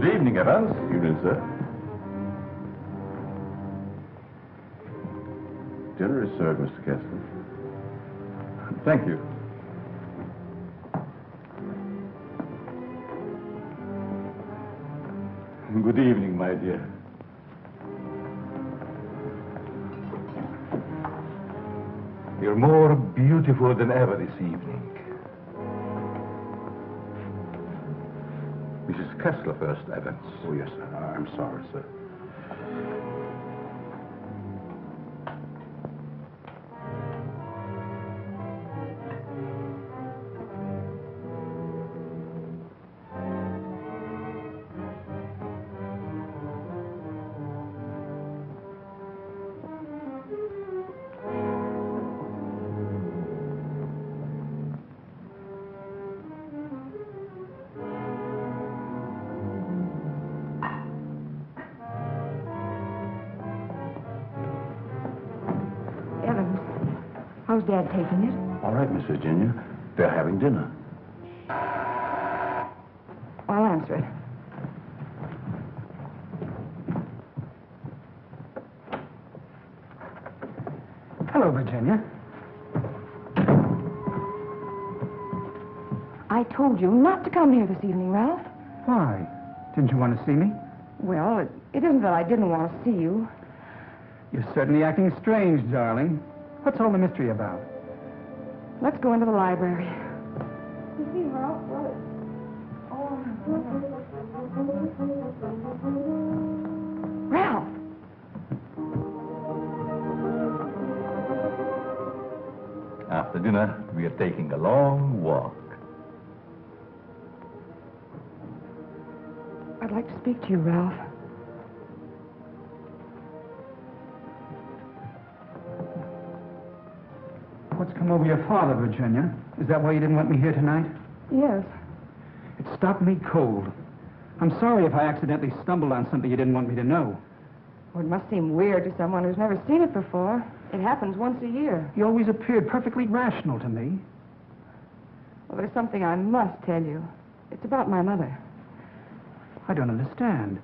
Good evening, Evans. Evening, sir. Dinner is served, Mr. Kessler. Thank you. Good evening, my dear. You're more beautiful than ever this evening. Mrs. Kessler first, Evans. Oh, yes, sir. I'm sorry, sir. How's Dad taking it? All right, Miss Virginia. They're having dinner. I'll answer it. Hello, Virginia. I told you not to come here this evening, Ralph. Why? Didn't you want to see me? Well, it isn't that I didn't want to see you. You're certainly acting strange, darling. What's all the mystery about? Let's go into the library. You see, Ralph, Ralph! After dinner, we are taking a long walk. I'd like to speak to you, Ralph. What's come over your father, Virginia? Is that why you didn't want me here tonight? Yes. It stopped me cold. I'm sorry if I accidentally stumbled on something you didn't want me to know. Well, it must seem weird to someone who's never seen it before. It happens once a year. You always appeared perfectly rational to me. Well, there's something I must tell you. It's about my mother. I don't understand.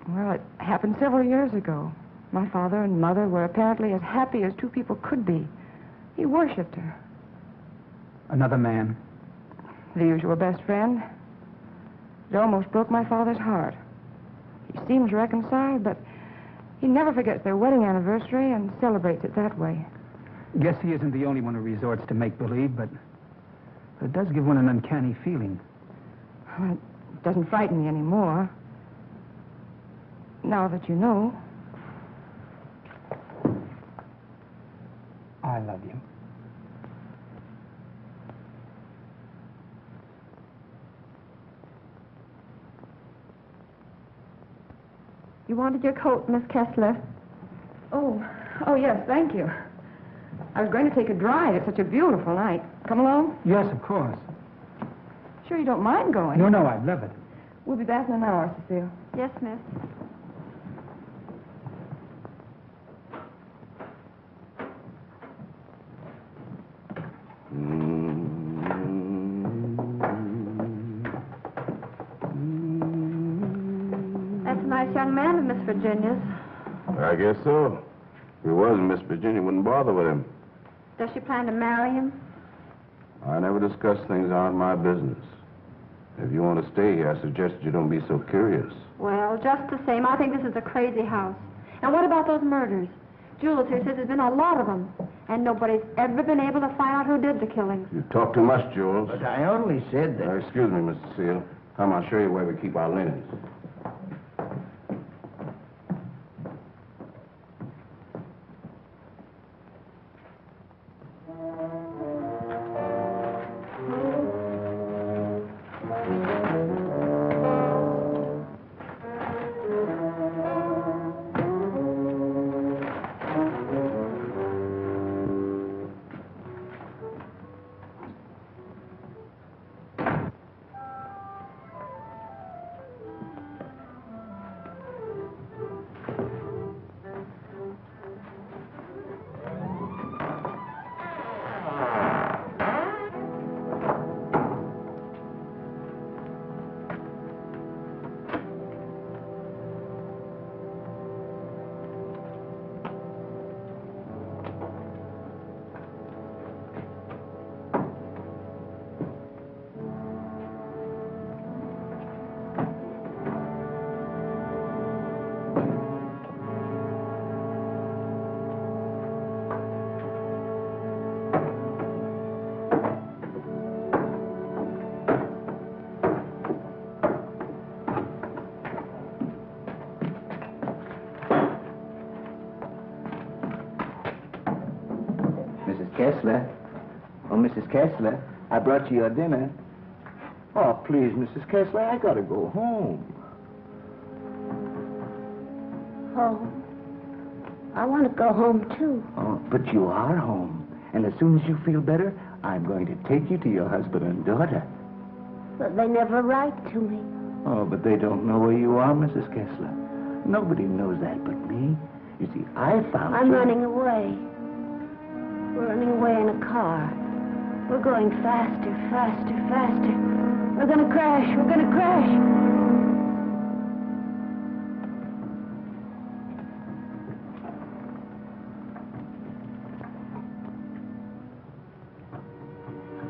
Well, it happened several years ago. My father and mother were apparently as happy as two people could be. He worshipped her. Another man? The usual best friend. It almost broke my father's heart. He seems reconciled, but he never forgets their wedding anniversary and celebrates it that way. Guess he isn't the only one who resorts to make-believe, but it does give one an uncanny feeling. Well, it doesn't frighten me anymore. Now that you know. I love you. You wanted your coat, Miss Kessler. Oh, yes, thank you. I was going to take a drive. It's such a beautiful night. Come along? Yes, of course. Sure you don't mind going? No, I'd love it. We'll be back in an hour, Cecile. Yes, miss. That's a nice young man of Miss Virginia's. I guess so. If he wasn't, Miss Virginia wouldn't bother with him. Does she plan to marry him? I never discuss things that aren't my business. If you want to stay here, I suggest you don't be so curious. Well, just the same, I think this is a crazy house. And what about those murders? Jules here says there's been a lot of them, and nobody's ever been able to find out who did the killings. You talk too much, Jules. But I only said that... Excuse me, Mr. Seal. Come, I'll show you where we keep our linens. Mrs. Kessler. I brought you your dinner. Oh, please, Mrs. Kessler, I gotta go home. Home? I want to go home, too. Oh, but you are home. And as soon as you feel better, I'm going to take you to your husband and daughter. But they never write to me. Oh, but they don't know where you are, Mrs. Kessler. Nobody knows that but me. You see, I found I'm you. running away. We're running away in a car. We're going faster, faster, faster. We're gonna crash. We're gonna crash.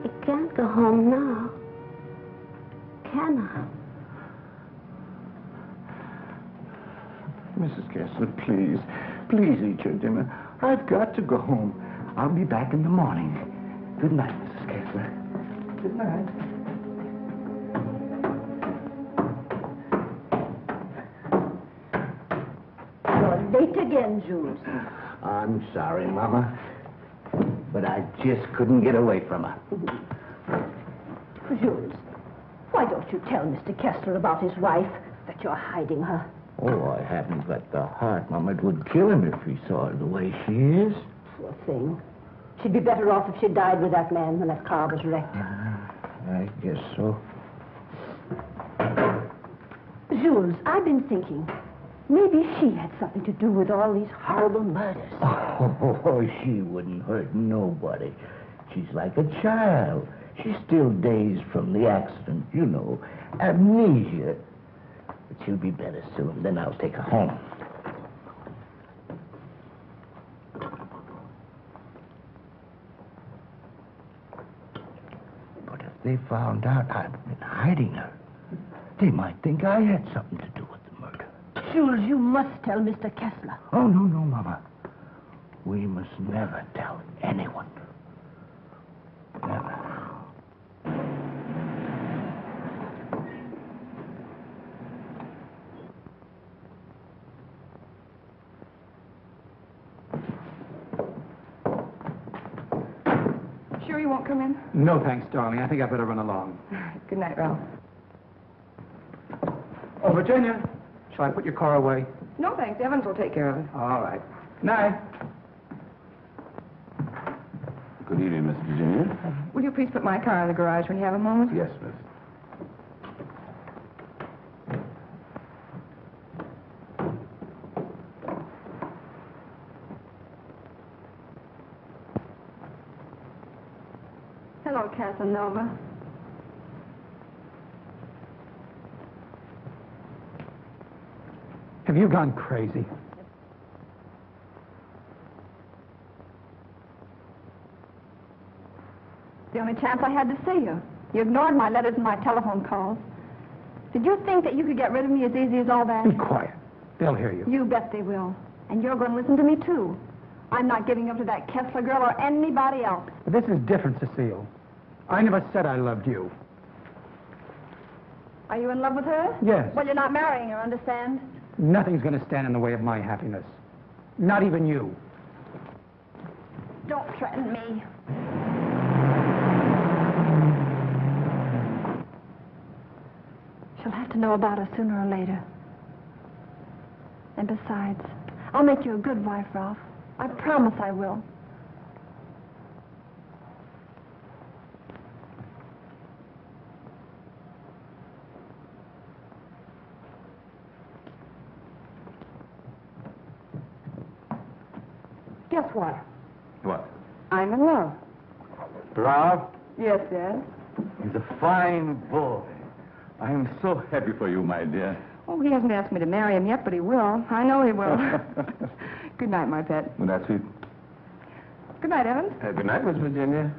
I can't go home now. Can I? Mrs. Kessler, please. Please eat your dinner. I've got to go home. I'll be back in the morning. Good night, Mrs. Kessler. Good night. You're late again, Jules. I'm sorry, Mama. But I just couldn't get away from her. Jules, why don't you tell Mr. Kessler about his wife, that you're hiding her? Oh, I haven't got the heart, Mama. It would kill him if he saw her the way she is. Poor thing. She'd be better off if she died with that man when that car was wrecked. I guess so. Jules, I've been thinking, maybe she had something to do with all these horrible murders. Oh, she wouldn't hurt nobody. She's like a child. She's still dazed from the accident, you know, amnesia. But she'll be better soon. Then I'll take her home. But if they found out I've been hiding her, they might think I had something to do with the murder. Jules, you must tell Mr. Kessler. Oh, no, Mama. We must never tell anyone. Never. Sure you won't come in? No, thanks, darling. I think I better run along. Good night, Ralph. Oh, Virginia, shall I put your car away? No, thanks. Evans will take care of it. All right. Night. Good evening, Miss Virginia. Will you please put my car in the garage when you have a moment? Yes, miss. Hello, Casanova. Have you gone crazy? The only chance I had to see you. You ignored my letters and my telephone calls. Did you think that you could get rid of me as easy as all that? Be quiet. They'll hear you. You bet they will. And you're going to listen to me, too. I'm not giving up to that Kessler girl or anybody else. But this is different, Cecile. I never said I loved you. Are you in love with her? Yes. Well, you're not marrying her, understand? Nothing's going to stand in the way of my happiness. Not even you. Don't threaten me. She'll have to know about us sooner or later. And besides, I'll make you a good wife, Ralph. I promise I will. Guess what? What? I'm in love. Ralph? Yes, Dad. He's a fine boy. I am so happy for you, my dear. Oh, he hasn't asked me to marry him yet, but he will. I know he will. Good night, my pet. Well, that's it. Good night, Evans. Good night, Miss Virginia.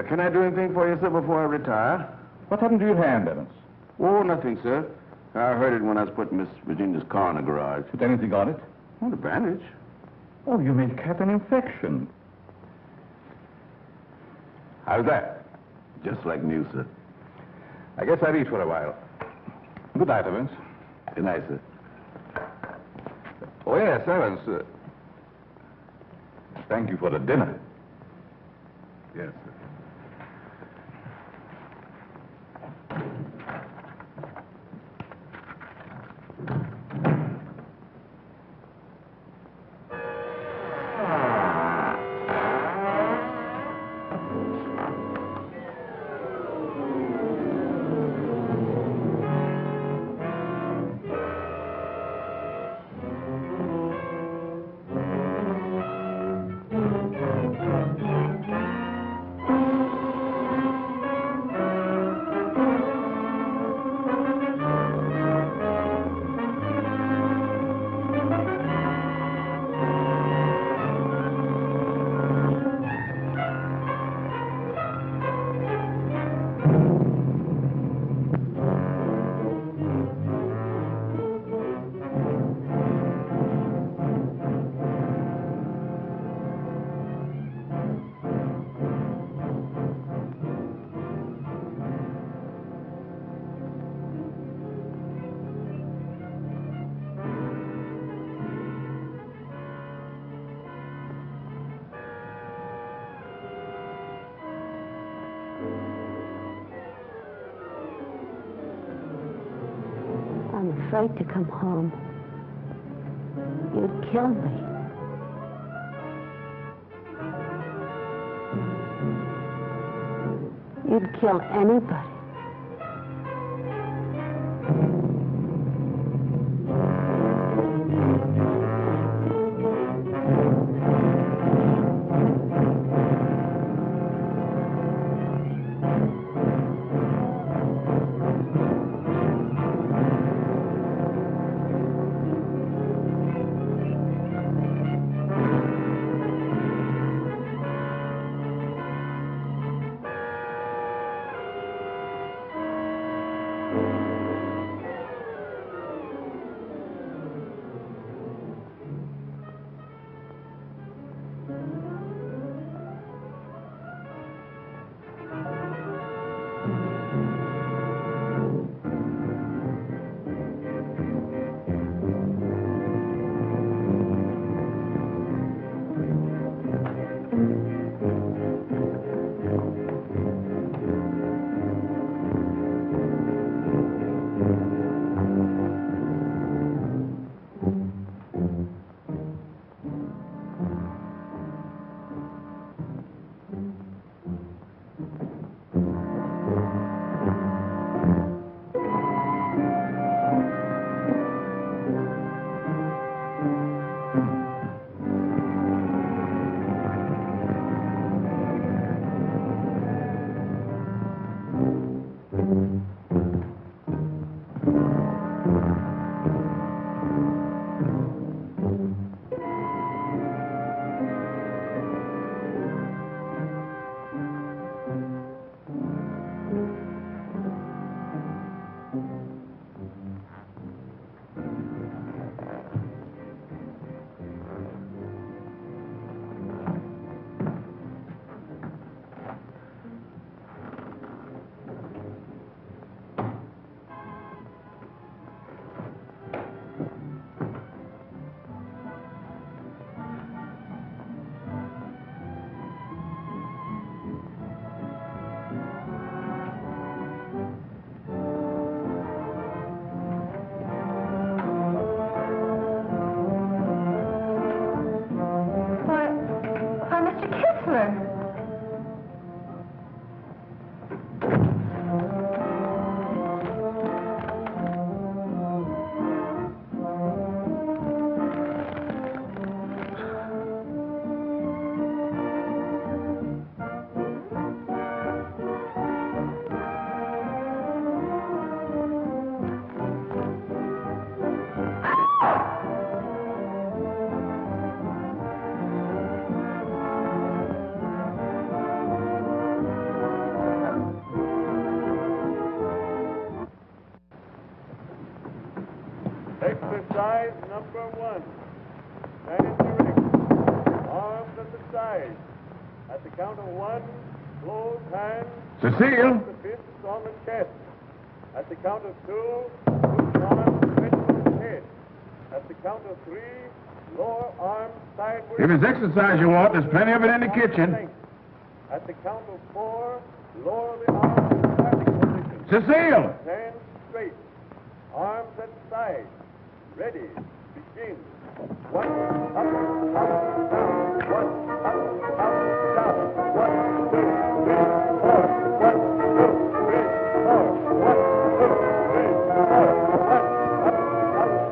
Can I do anything for you, sir, before I retire? What happened to your hand, Evans? Oh, nothing, sir. I heard it when I was putting Miss Virginia's car in the garage. Put anything on it? Oh, the bandage. Oh, you may have an infection. How's that? Just like new, sir. I guess I'll eat for a while. Good night, Evans. Good night, sir. Oh, yes, Evans. Thank you for the dinner. Yes, sir. I'm afraid to come home. You'd kill me. You'd kill anybody. Kessler. Exercise number 1. Stand erect. Arms at the side. At the count of 1, close hands. Cecile! The fists on the chest. At the count of 2, push arms straight to the head. At the count of 3, lower arms sideways. If it's exercise you want, there's plenty of it in the kitchen. At the count of 4, lower the arms in starting position. Cecile! Stand straight. Arms at side. Ready. Begin. 1, up, down. 1, up, down. 1, 2, 3, 4. 1, 2, 3, 4. 1, 2, 3, 4. 1, up, down. 1, 2.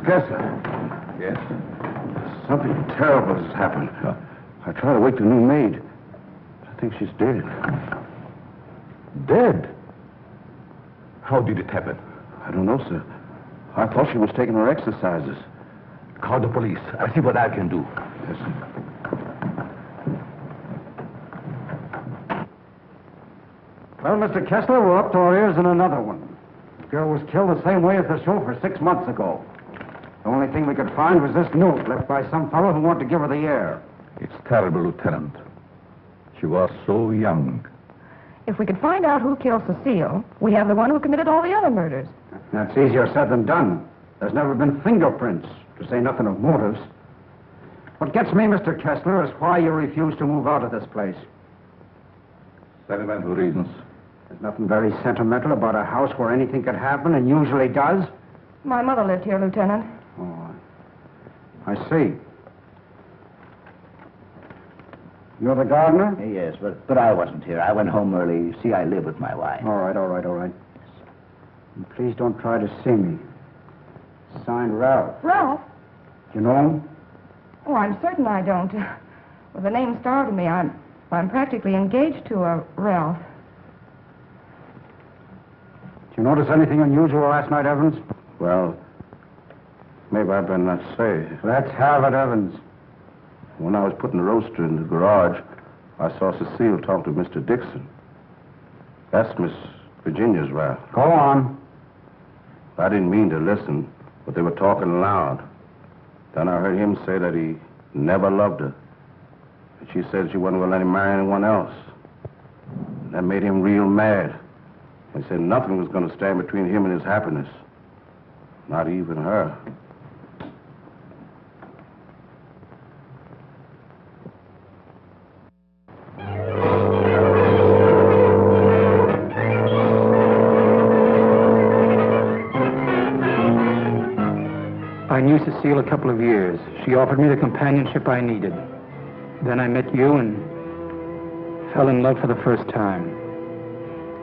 Kessler. Yes? Something terrible has happened. I tried to wake the new maid. I think she's dead. Dead? How did it happen? I don't know, sir. I thought she was taking her exercises. Call the police. I'll see what I can do. Yes, sir. Well, Mr. Kessler, we're up to our ears in another one. The girl was killed the same way as the chauffeur 6 months ago. The only thing we could find was this note left by some fellow who wanted to give her the air. It's terrible, Lieutenant. She was so young. If we could find out who killed Cecile, we have the one who committed all the other murders. That's easier said than done. There's never been fingerprints, to say nothing of motives. What gets me, Mr. Kessler, is why you refuse to move out of this place. Sentimental reasons. There's nothing very sentimental about a house where anything could happen and usually does. My mother lived here, Lieutenant. Oh, I see. You're the gardener? Yes, but I wasn't here. I went home early. You see, I live with my wife. All right. And please don't try to see me. Signed Ralph. Ralph? You know him? Oh, I'm certain I don't. Well, the name startled me. I'm practically engaged to a Ralph. Did you notice anything unusual last night, Evans? Well, maybe I better not say. Let's have it, Evans. When I was putting the roaster in the garage, I saw Cecile talk to Mr. Dixon. That's Miss Virginia's Ralph. Go on. I didn't mean to listen, but they were talking loud. Then I heard him say that he never loved her. And she said she wasn't going to let him marry anyone else. That made him real mad. He said nothing was going to stand between him and his happiness. Not even her. I knew Cecile a couple of years. She offered me the companionship I needed. Then I met you and fell in love for the first time.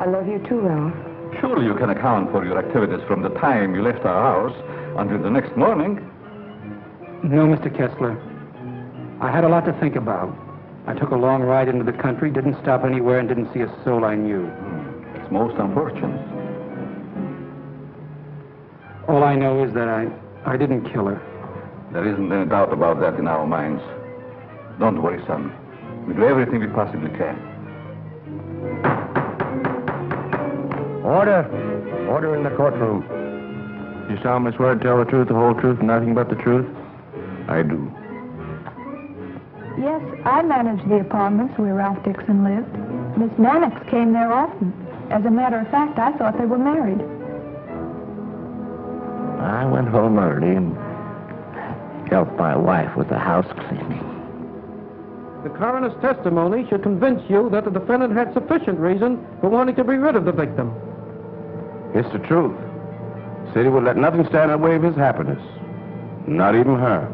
I love you too, Ralph. Surely you can account for your activities from the time you left our house until the next morning. No, Mr. Kessler. I had a lot to think about. I took a long ride into the country, didn't stop anywhere, and didn't see a soul I knew. It's most unfortunate. All I know is that I didn't kill her. There isn't any doubt about that in our minds. Don't worry, son. We do everything we possibly can. Order! Order in the courtroom. You solemnly swear to tell the truth, the whole truth, and nothing but the truth? I do. Yes, I managed the apartments where Ralph Dixon lived. Miss Mannix came there often. As a matter of fact, I thought they were married. I went home early and helped my wife with the house cleaning. The coroner's testimony should convince you that the defendant had sufficient reason for wanting to be rid of the victim. It's the truth. Said he would let nothing stand in the way of his happiness. Not even her.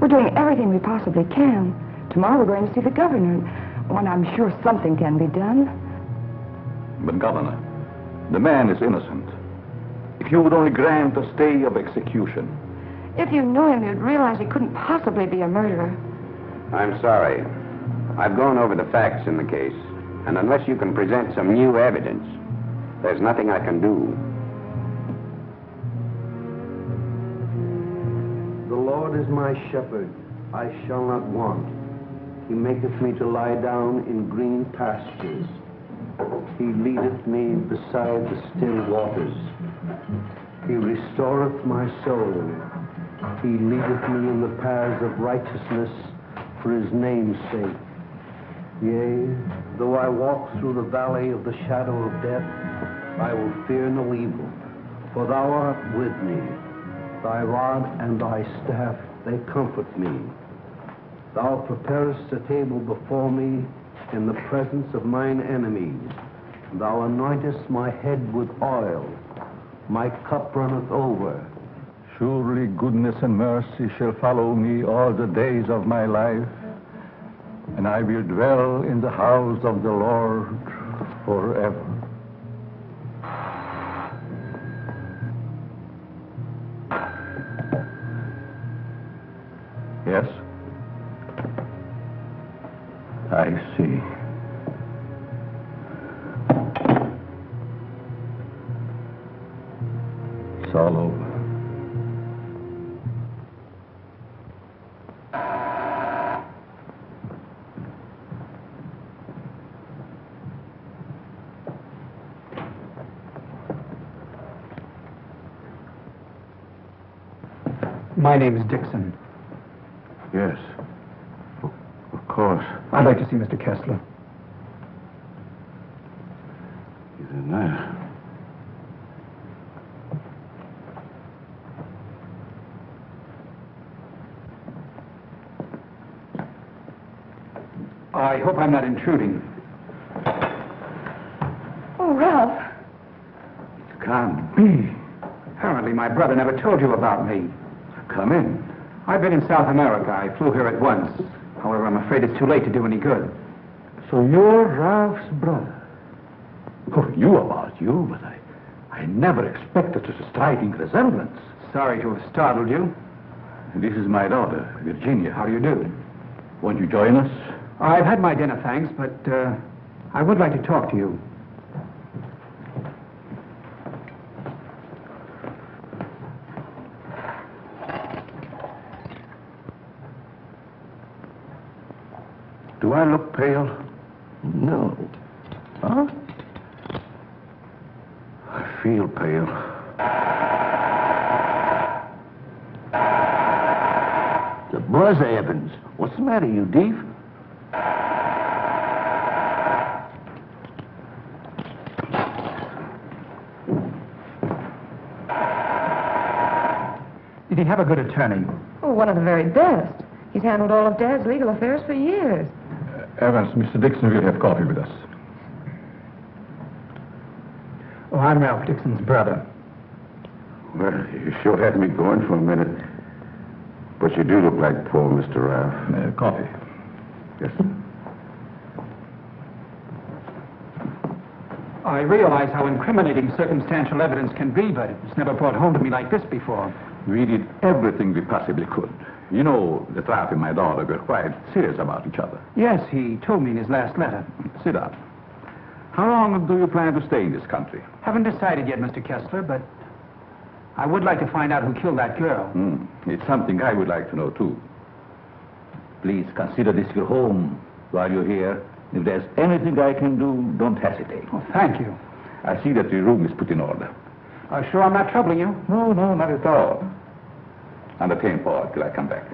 We're doing everything we possibly can. Tomorrow we're going to see the governor. When I'm sure something can be done. But, Governor, the man is innocent. If you would only grant a stay of execution. If you knew him, you'd realize he couldn't possibly be a murderer. I'm sorry. I've gone over the facts in the case, and unless you can present some new evidence, there's nothing I can do. The Lord is my shepherd, I shall not want. He maketh me to lie down in green pastures. He leadeth me beside the still waters. He restoreth my soul. He leadeth me in the paths of righteousness for his name's sake. Yea, though I walk through the valley of the shadow of death, I will fear no evil, for thou art with me. Thy rod and thy staff, they comfort me. Thou preparest a table before me in the presence of mine enemies. Thou anointest my head with oil. My cup runneth over. Surely goodness and mercy shall follow me all the days of my life, and I will dwell in the house of the Lord forever. Yes? I see. It's all over. My name is Dixon. Yes. Of course. I'd like to see Mr. Kessler. He's in there. I hope I'm not intruding. Oh, Ralph. It can't be. Apparently my brother never told you about me. Come in. I've been in South America. I flew here at once. However, I'm afraid it's too late to do any good. So you're Ralph's brother. Oh, you about you, but I never expected such a striking resemblance. Sorry to have startled you. This is my daughter, Virginia. How do you do? Won't you join us? I've had my dinner, thanks, but I would like to talk to you. Do I look pale? No. Huh? I feel pale. The buzzer, Evans. What's the matter, you deef? Did he have a good attorney? Oh, one of the very best. He's handled all of Dad's legal affairs for years. Evans, Mr. Dixon will have coffee with us. Oh, I'm Ralph Dixon's brother. Well, you sure had me going for a minute. But you do look like poor Mr. Ralph. Coffee. Yes. I realize how incriminating circumstantial evidence can be, but it's never brought home to me like this before. We did everything we possibly could. You know, that Ralph and my daughter were quite serious about each other. Yes, he told me in his last letter. Sit down. How long do you plan to stay in this country? Haven't decided yet, Mr. Kessler, but I would like to find out who killed that girl. It's something I would like to know, too. Please consider this your home while you're here. If there's anything I can do, don't hesitate. Oh, thank you. I see that your room is put in order. Sure I'm not troubling you? No, not at all. Entertain Paul till I come back.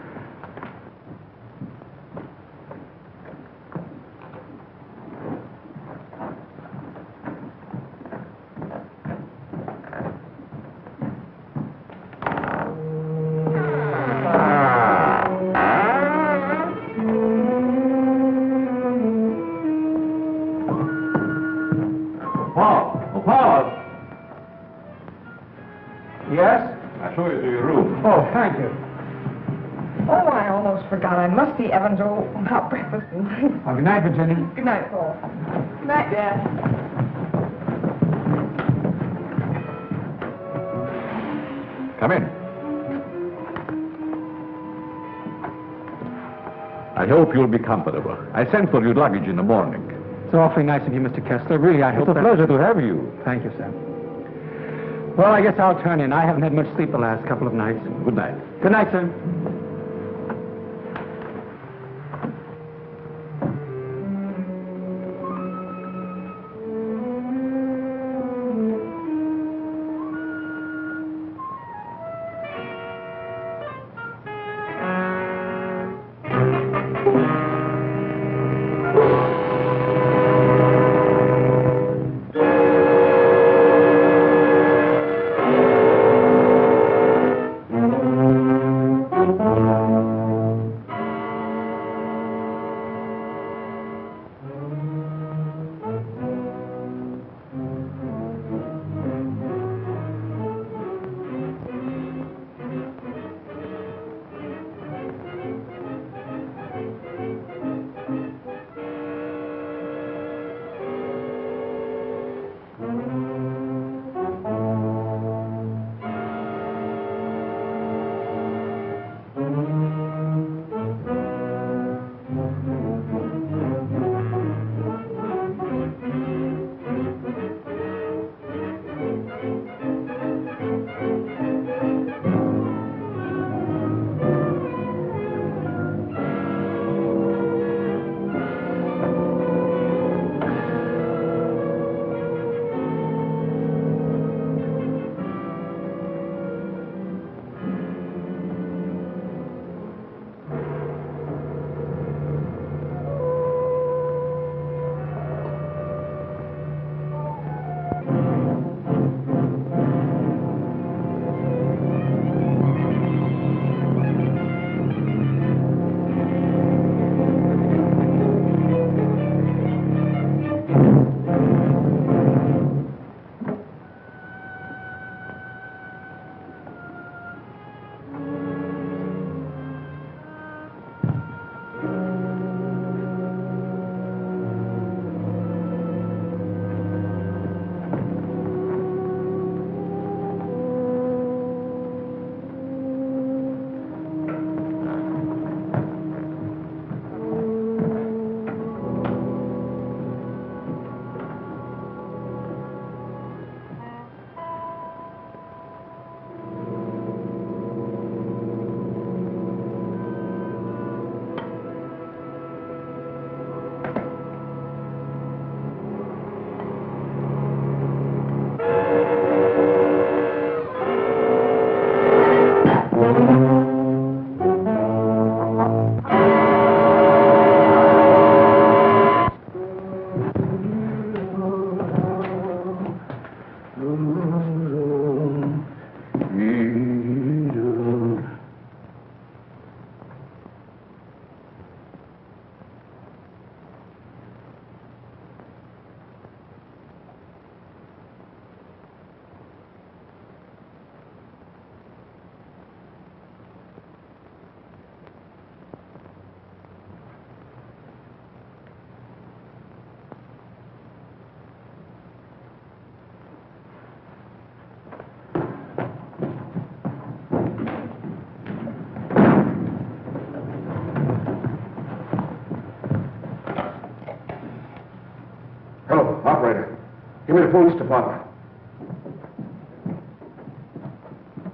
Paul! Yes? I'll show you to your room. Oh, thank you. Oh, I almost forgot. I must see Evans about breakfast. Oh, good night, Virginia. Good night, Paul. Good night, Dad. Come in. I hope you'll be comfortable. I sent for your luggage in the morning. It's awfully nice of you, Mr. Kessler. Really, I hope It's a pleasure to have you. Thank you, sir. Well, I guess I'll turn in. I haven't had much sleep the last couple of nights. Good night. Good night, sir. me to the police department.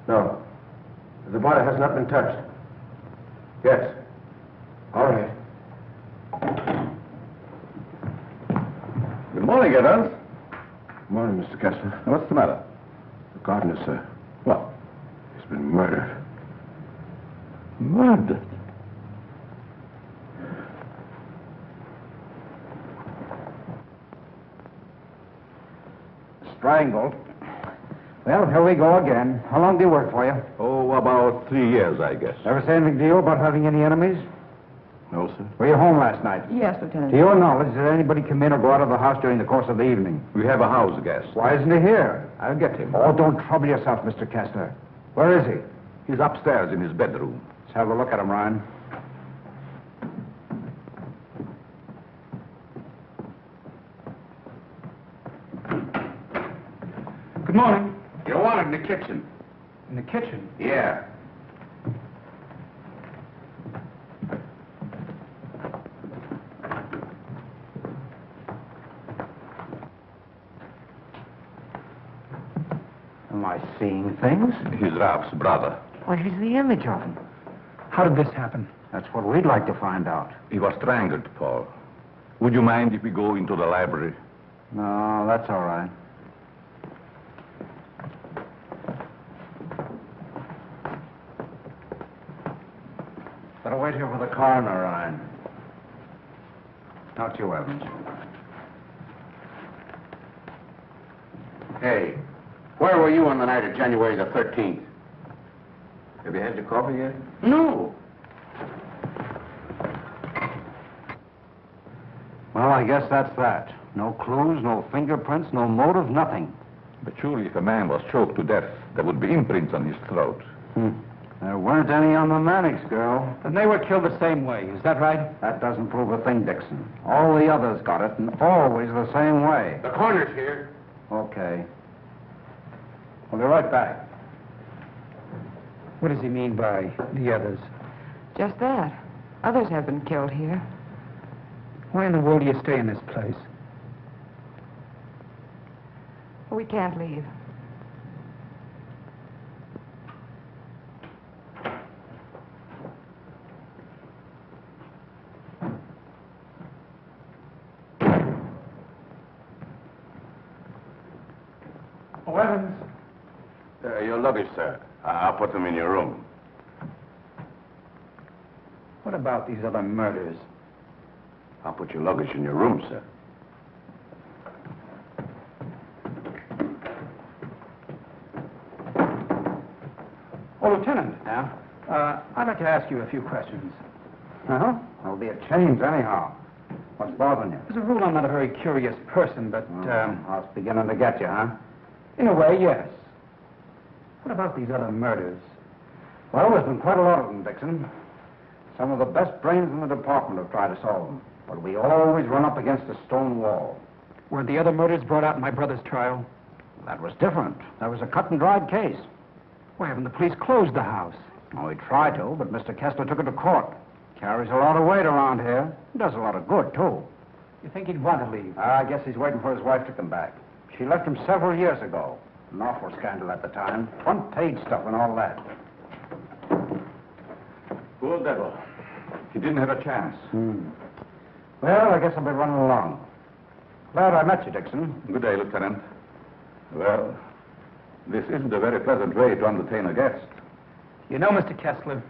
No. The body has not been touched. Yes. All right. Good morning, Evans. Good morning, Mr. Kessler. What's the matter? The gardener, sir. What? He's been murdered. Murdered? Strangled. Well, here we go again. How long do you work for you? Oh, about 3 years, I guess. Ever say anything to you about having any enemies? No, sir. Were you home last night? Yes, Lieutenant. To your knowledge, did anybody come in or go out of the house during the course of the evening? We have a house guest. Why isn't he here? I'll get him. Oh, don't trouble yourself, Mr. Kessler. Where is he? He's upstairs in his bedroom. Let's have a look at him, Ryan. Good morning. You're wanted in the kitchen. In the kitchen? Yeah. Am I seeing things? He's Ralph's brother. Why, he's the image of him. How did this happen? That's what we'd like to find out. He was strangled, Paul. Would you mind if we go into the library? No, that's all right. Better wait here for the coroner, Ryan. Not you, Evans. Hey, where were you on the night of January the 13th? Have you had your coffee yet? No. Well, I guess that's that. No clues, no fingerprints, no motive, nothing. But surely if a man was choked to death, there would be imprints on his throat. There weren't any on the Mannix girl. Then they were killed the same way. Is that right? That doesn't prove a thing, Dixon. All the others got it, and always the same way. The coroner's here. Okay. We'll be right back. What does he mean by the others? Just that. Others have been killed here. Why in the world do you stay in this place? We can't leave. Oh, Evans. Your luggage, sir. I'll put them in your room. What about these other murders? I'll put your luggage in your room, sir. Oh, Lieutenant. Yeah? I'd like to ask you a few questions. Uh-huh. There'll be a change anyhow. What's bothering you? As a rule, I'm not a very curious person, but, I was beginning to get you, huh? in a way, yes. What about these other murders? Well, there's been quite a lot of them, Dixon. Some of the best brains in the department have tried to solve them. But we always run up against a stone wall. Weren't the other murders brought out in my brother's trial? That was different. That was a cut-and-dried case. Why haven't the police closed the house? Oh, we tried to, but Mr. Kessler took it to court. Carries a lot of weight around here. Does a lot of good, too. You think he'd want to leave? I guess he's waiting for his wife to come back. She left him several years ago. An awful scandal at the time. Front-page stuff and all that. Poor devil. He didn't have a chance. Well, I guess I'll be running along. Glad I met you, Dixon. Good day, Lieutenant. Well, this isn't a very pleasant way to entertain a guest. You know, Mr. Kessler,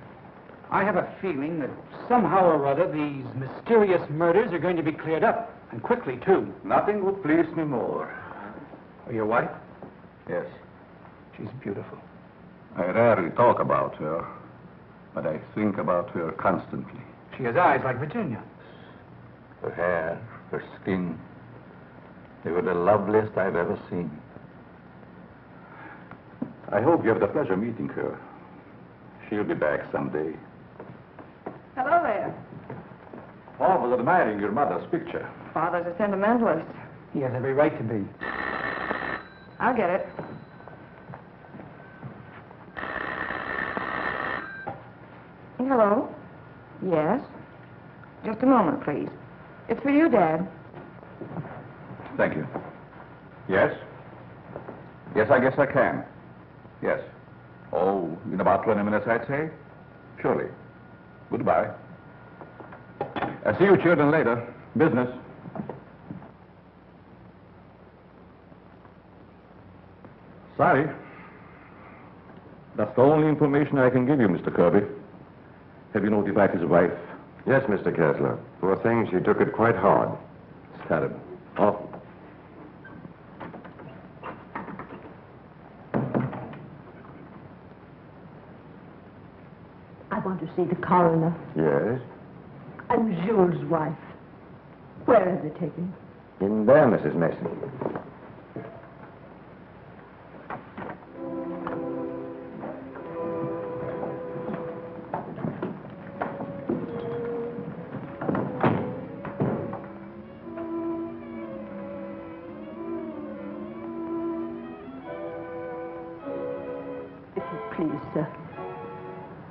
I have a feeling that somehow or other these mysterious murders are going to be cleared up, and quickly, too. Nothing would please me more. Oh, your wife? Yes. She's beautiful. I rarely talk about her, but I think about her constantly. She has eyes like Virginia. Her hair, her skin, they were the loveliest I've ever seen. I hope you have the pleasure meeting her. She'll be back someday. Hello there. Paul was admiring your mother's picture. Father's a sentimentalist. He has every right to be. I'll get it. Hello? Yes? Just a moment, please. It's for you, Dad. Thank you. Yes? Yes, I guess I can. Yes. Oh, in about 20 minutes, I'd say. Surely. Goodbye. I'll see you children later. Business. Sorry. That's the only information I can give you, Mr. Kirby. Have you notified his wife? Yes, Mr. Kessler. Poor thing, she took it quite hard. It's terrible. Awful. I want to see the coroner. Yes? I'm Jules' wife. Where have they taken him? In there, Mrs. Mason. If you please, sir.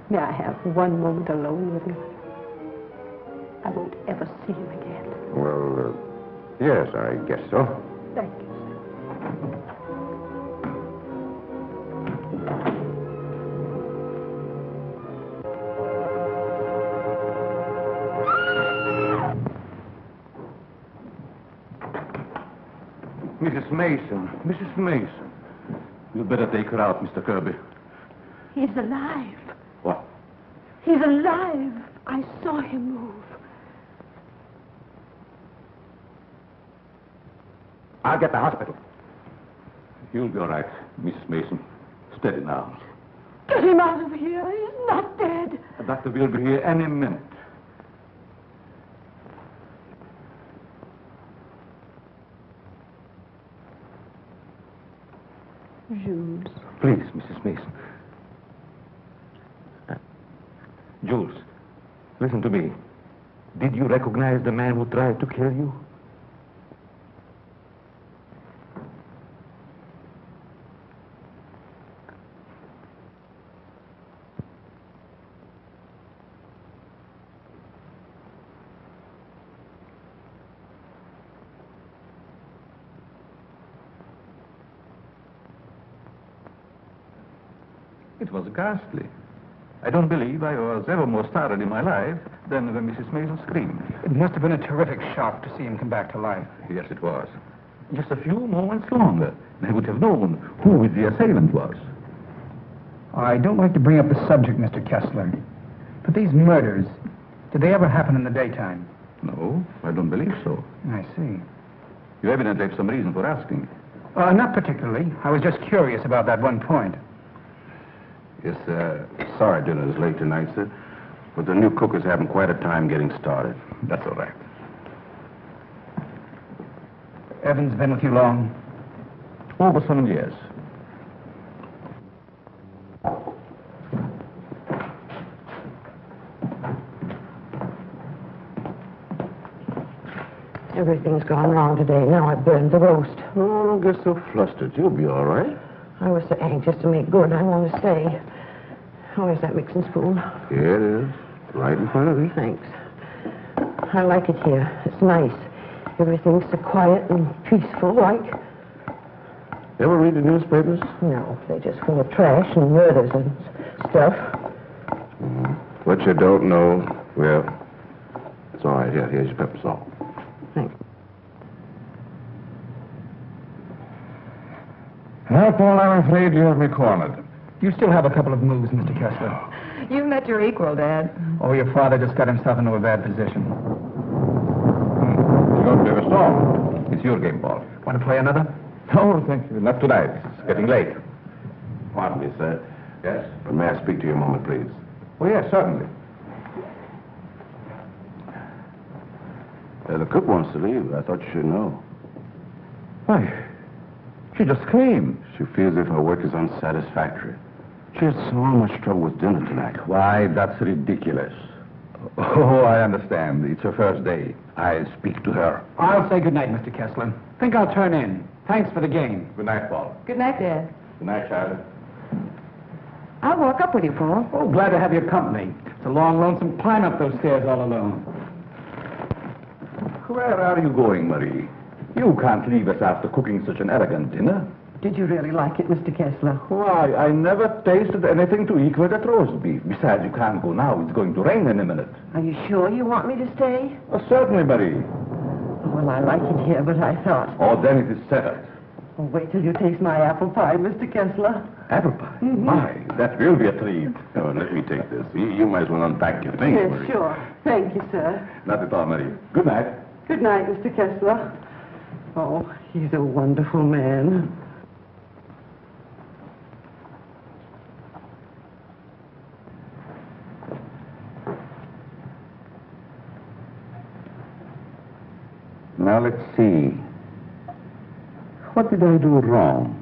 May I have one moment alone with him? I won't ever see him again. Well, yes, I guess so. Thank you, sir. Mrs. Mason. Mrs. Mason. You'd better take her out, Mr. Kirby. He's alive. What? He's alive. I saw him move. I'll get the hospital. You'll be all right, Mrs. Mason. Steady now. Get him out of here. He's not dead. The doctor will be here any minute. Jules. Please, Mrs. Mason. Jules, listen to me. Did you recognize the man who tried to kill you? It was ghastly. I don't believe I was ever more startled in my life than when Mrs. Mason screamed. It must have been a terrific shock to see him come back to life. Yes, it was. Just a few moments longer, and I would have known who the assailant was. I don't like to bring up the subject, Mr. Kessler, but these murders, did they ever happen in the daytime? No, I don't believe so. I see. You evidently have some reason for asking. Not particularly. I was just curious about that one point. Yes, sorry dinner is late tonight, sir. But the new cook is having quite a time getting started. That's all right. Evans been with you long? Over 7 years. Everything's gone wrong today. Now I burned the roast. Oh, don't get so flustered. You'll be all right. I was so anxious to make good. I want to stay. Where's that mixing spoon? Here it is. Right in front of you. Thanks. I like it here. It's nice. Everything's so quiet and peaceful, like. Ever read the newspapers? No, they're just full of trash and murders and stuff. What you don't know, well, it's all right. Here's your pepper salt. Thanks. Well, Paul, I'm afraid you have me cornered. You still have a couple of moves, Mr. Kessler. You've met your equal, Dad. Oh, your father just got himself into a bad position. You don't play a song. It's your game, Paul. Want to play another? No, thank you. Not tonight. It's getting late. Pardon me, sir. Yes? But may I speak to you a moment, please? Oh, yes, certainly. The cook wants to leave. I thought you should know. Why, she just came. She feels if her work is unsatisfactory. She had so much trouble with dinner tonight. Why, that's ridiculous. Oh, I understand. It's her first day. I'll speak to her. I'll say good night, Mr. Kessler. Think I'll turn in. Thanks for the game. Good night, Paul. Good night, Dad. Good night, Charlie. I'll walk up with you, Paul. Oh, glad to have your company. It's a long, lonesome climb up those stairs all alone. Where are you going, Marie? You can't leave us after cooking such an elegant dinner. Did you really like it, Mr. Kessler? Why, I never tasted anything to equal that roast beef. Besides, you can't go now. It's going to rain in a minute. Are you sure you want me to stay? Certainly, Marie. Well, I like it here, but I thought... Oh, then it is settled. Oh, wait till you taste my apple pie, Mr. Kessler. Apple pie? My, that will be a treat. Oh, let me take this. You might as well unpack your things, Yes, Marie. sure. Thank you, sir. Not at all, Marie. Good night. Good night, Mr. Kessler. Oh, he's a wonderful man. Now, let's see. What did I do wrong?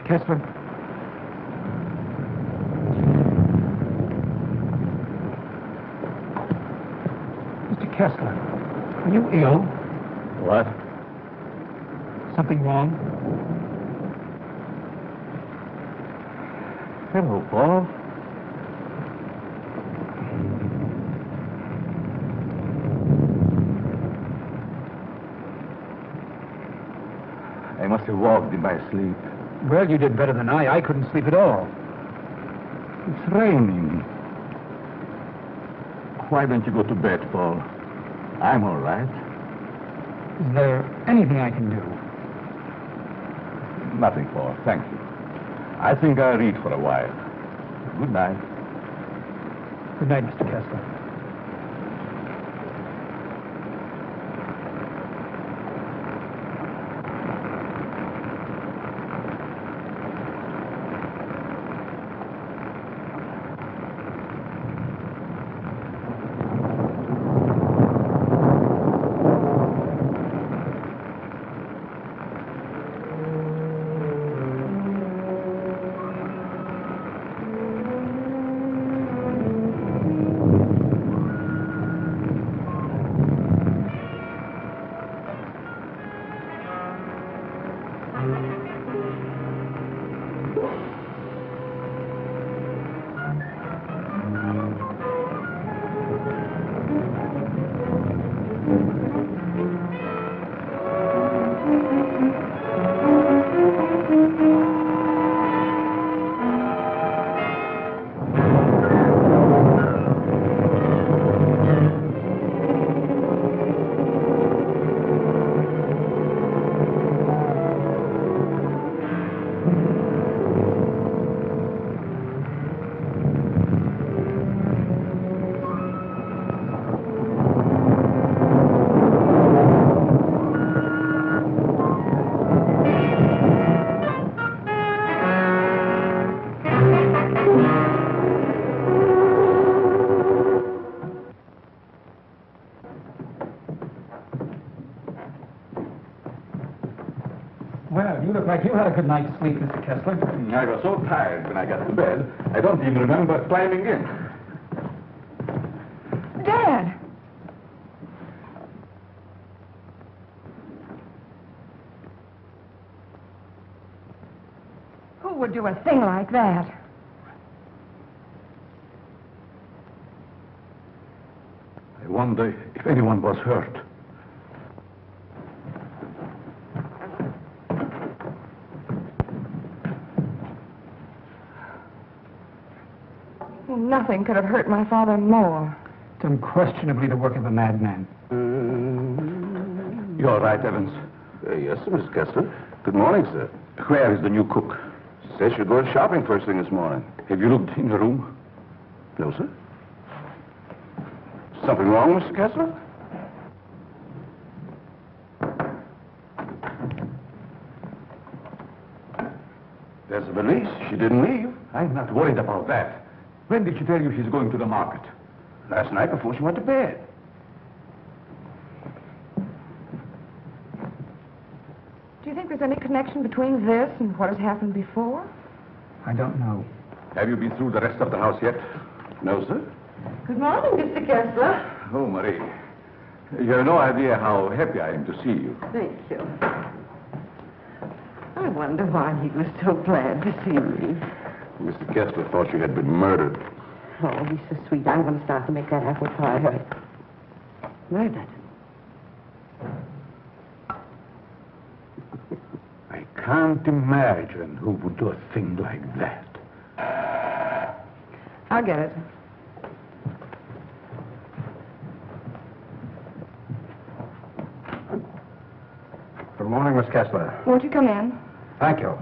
Kessler? Mr. Kessler, are you ill? What? Something wrong? Hello, Paul. I must have walked in my sleep. Well, you did better than I. I couldn't sleep at all. It's raining. Why don't you go to bed, Paul? I'm all right. Is there anything I can do? Nothing, Paul. Thank you. I think I'll read for a while. Good night. Good night, Mr. Kessler. Well, you look like you had a good night's sleep, Mr. Kessler. I was so tired when I got to bed, I don't even remember climbing in. Dad! Who would do a thing like that? I wonder if anyone was hurt. Nothing could have hurt my father more. It's unquestionably the work of a madman. You all right, Evans? Yes, sir, Mr. Kessler. Good morning, sir. Where is the new cook? Says you're going shopping first thing this morning. Have you looked in the room? No, sir. Something wrong, Mr. Kessler? There's a valise. She didn't leave. I'm not worried about that. When did she tell you she's going to the market? Last night before she went to bed. Do you think there's any connection between this and what has happened before? I don't know. Have you been through the rest of the house yet? No, sir. Good morning, Mr. Kessler. Oh, Marie. You have no idea how happy I am to see you. Thank you. I wonder why he was so glad to see me. Mr. Kessler thought you had been murdered. Oh, he's so sweet. I'm going to start to make that apple pie. Murdered. I can't imagine who would do a thing like that. I'll get it. Good morning, Miss Kessler. Won't you come in? Thank you.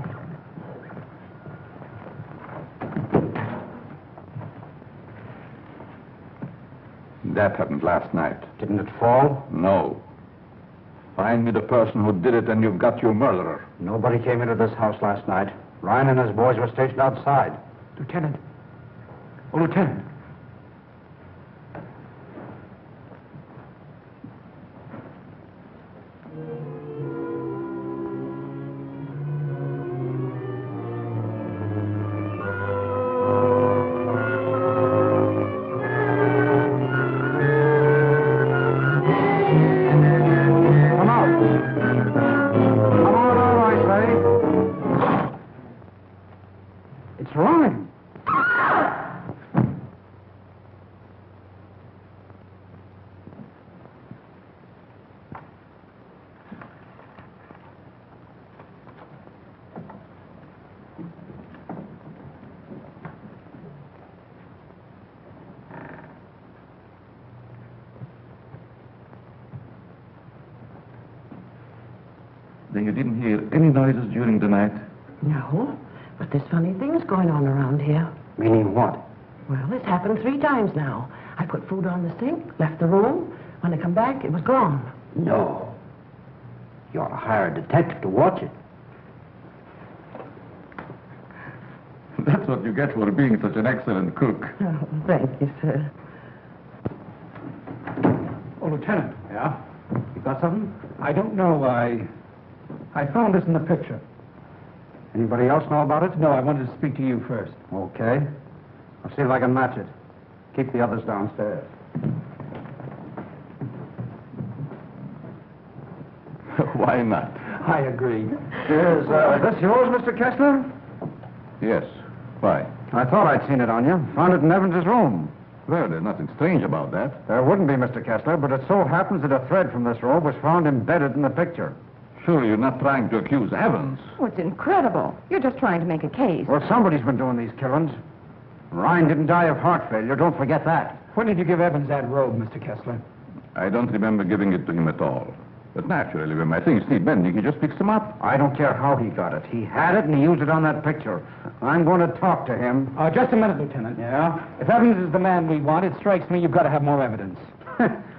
That happened last night. Didn't it fall? No. Find me the person who did it and you've got your murderer. Nobody came into this house last night. Ryan and his boys were stationed outside. Lieutenant. Oh, Lieutenant. Then you didn't hear any noises during the night? No, but there's funny things going on around here. Meaning what? Well, it's happened 3 times now. I put food on the sink, left the room. When I come back, it was gone. No. You ought to hire a detective to watch it. That's what you get for being such an excellent cook. Oh, thank you, sir. Oh, Lieutenant. Yeah? You got something? I don't know. I found this in the picture. Anybody else know about it? No, I wanted to speak to you first. Okay. I'll see if I can match it. Keep the others downstairs. Why not? I agree. Is this yours, Mr. Kessler? Yes. Why? I thought I'd seen it on you. Found it in Evans's room. Well, there's nothing strange about that. There wouldn't be, Mr. Kessler, but it so happens that a thread from this robe was found embedded in the picture. Surely you're not trying to accuse Evans. Oh, it's incredible. You're just trying to make a case. Well, somebody's been doing these killings. Ryan didn't die of heart failure. Don't forget that. When did you give Evans that robe, Mr. Kessler? I don't remember giving it to him at all. But naturally, when my things need mending, he just picks them up. I don't care how he got it. He had it, and he used it on that picture. I'm going to talk to him. Just a minute, Lieutenant. Yeah? If Evans is the man we want, it strikes me you've got to have more evidence.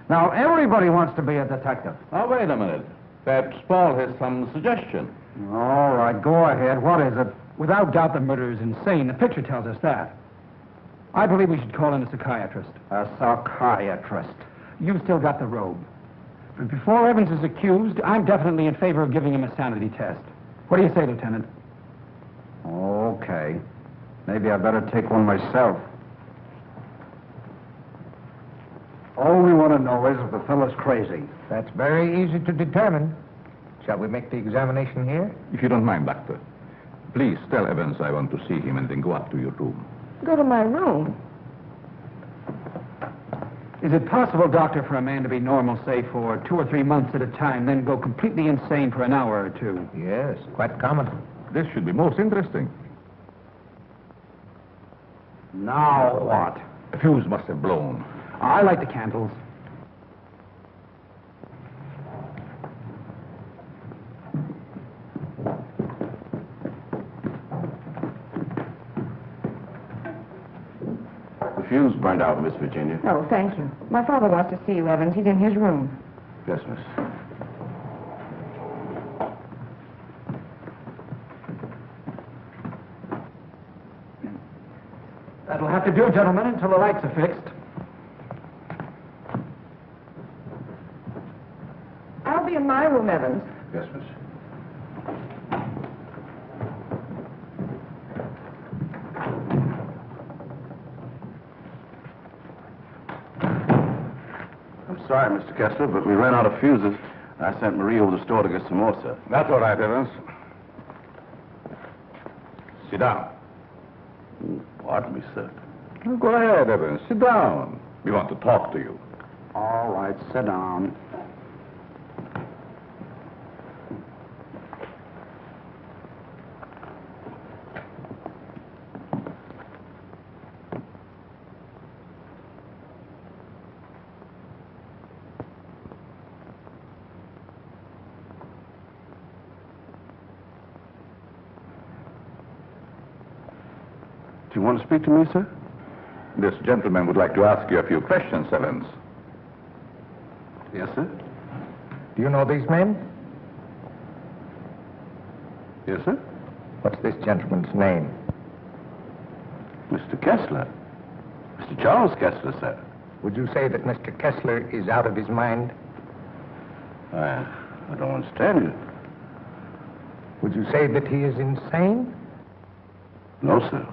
Now, everybody wants to be a detective. Oh, wait a minute. Perhaps Paul has some suggestion. All right, go ahead. What is it? Without doubt, the murderer is insane. The picture tells us that. I believe we should call in a psychiatrist. A psychiatrist. You've still got the robe. But before Evans is accused, I'm definitely in favor of giving him a sanity test. What do you say, Lieutenant? Okay. Maybe I better take one myself. All we want to know is if the fellow's crazy. That's very easy to determine. Shall we make the examination here? If you don't mind, Doctor, please tell Evans I want to see him and then go up to your room. Go to my room. Is it possible, Doctor, for a man to be normal, say, for 2 or 3 months at a time, then go completely insane for an hour or 2? Yes, quite common. This should be most interesting. Now what? The fuse must have blown. I light the candles. The fuse burned out, Miss Virginia. Oh, thank you. My father wants to see you, Evans. He's in his room. Yes, miss. That'll have to do, gentlemen, until the lights are fixed. I'll be in my room, Evans. Yes, miss. I'm sorry, Mr. Kessler, but we ran out of fuses. I sent Marie over to the store to get some more, sir. That's all right, Evans. Sit down. Pardon me, sir. Go ahead, Evans. Sit down. We want to talk to you. All right, sit down. Do you want to speak to me, sir? This gentleman would like to ask you a few questions, Evans. Yes, sir. Do you know these men? Yes, sir. What's this gentleman's name? Mr. Kessler. Mr. Charles Kessler, sir. Would you say that Mr. Kessler is out of his mind? I don't understand you. Would you say that he is insane? No, sir.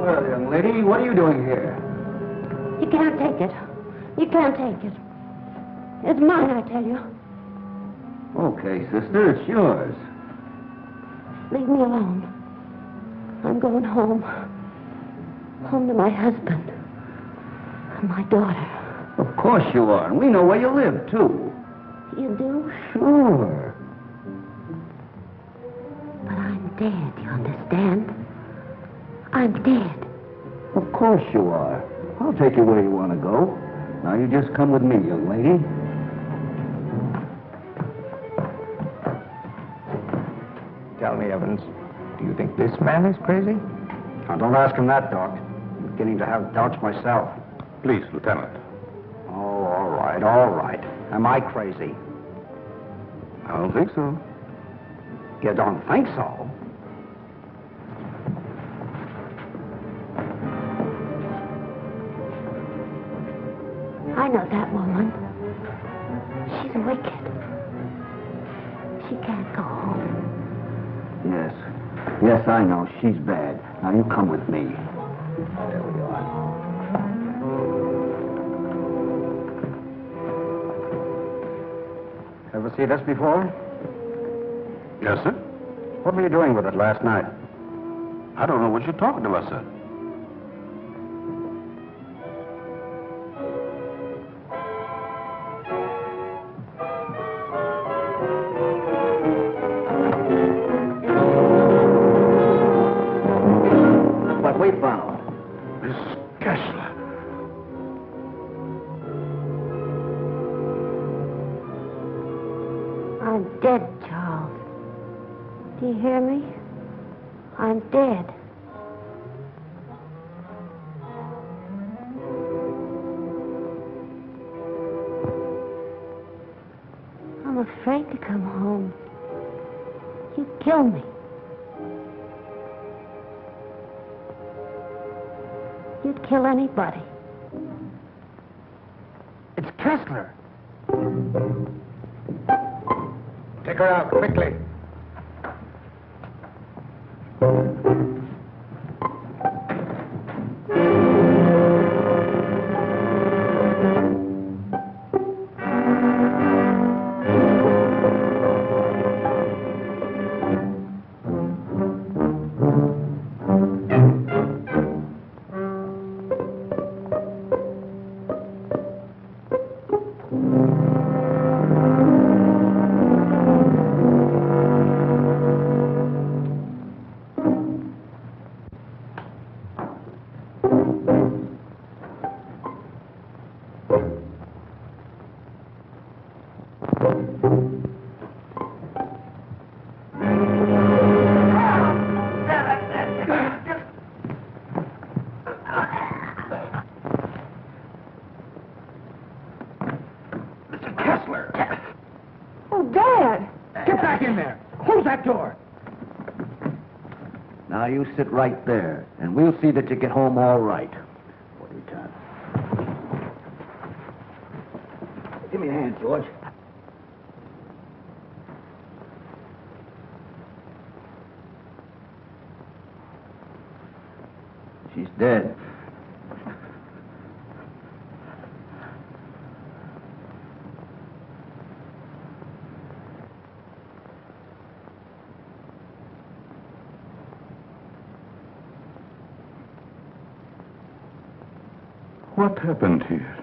Well, young lady, what are you doing here? You can't take it. You can't take it. It's mine, I tell you. Okay, sister, it's yours. Leave me alone. I'm going home. Home to my husband. And my daughter. Of course you are, and we know where you live, too. You do? Sure. But I'm dead, you understand? I'm dead. Of course you are. I'll take you where you want to go. Now you just come with me, young lady. Tell me, Evans, do you think this man is crazy? Now, don't ask him that, Doc. I'm beginning to have doubts myself. Please, Lieutenant. Oh, all right, all right. Am I crazy? I don't think so. You don't think so? I know that woman. She's wicked. She can't go home. Yes. Yes, I know. She's bad. Now, you come with me. There we are. Ever see this before? Yes, sir. What were you doing with it last night? I don't know what you're talking about, sir. What we found. Miss Kessler. I'm dead, Charles. Do you hear me? I'm dead. I'm afraid to come home. You'd kill me. You'd kill anybody. It's Kessler. Take her out, quickly. Now you sit right there, and we'll see that you get home all right. What are you done? Give me a hand, George. She's dead. What happened here?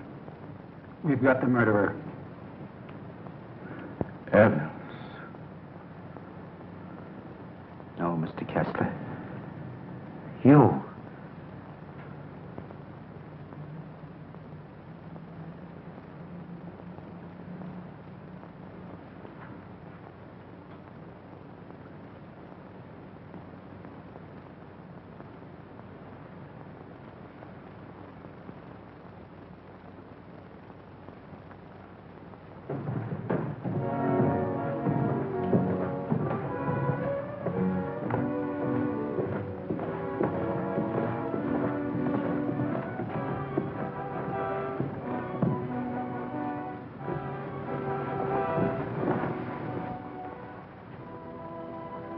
We've got the murderer. Evans. No, Mr. Kessler. You.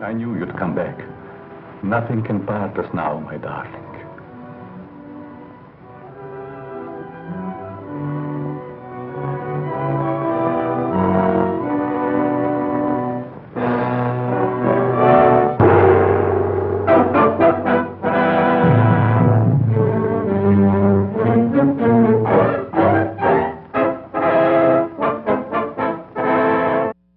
I knew you'd come back. Nothing can part us now, my darling.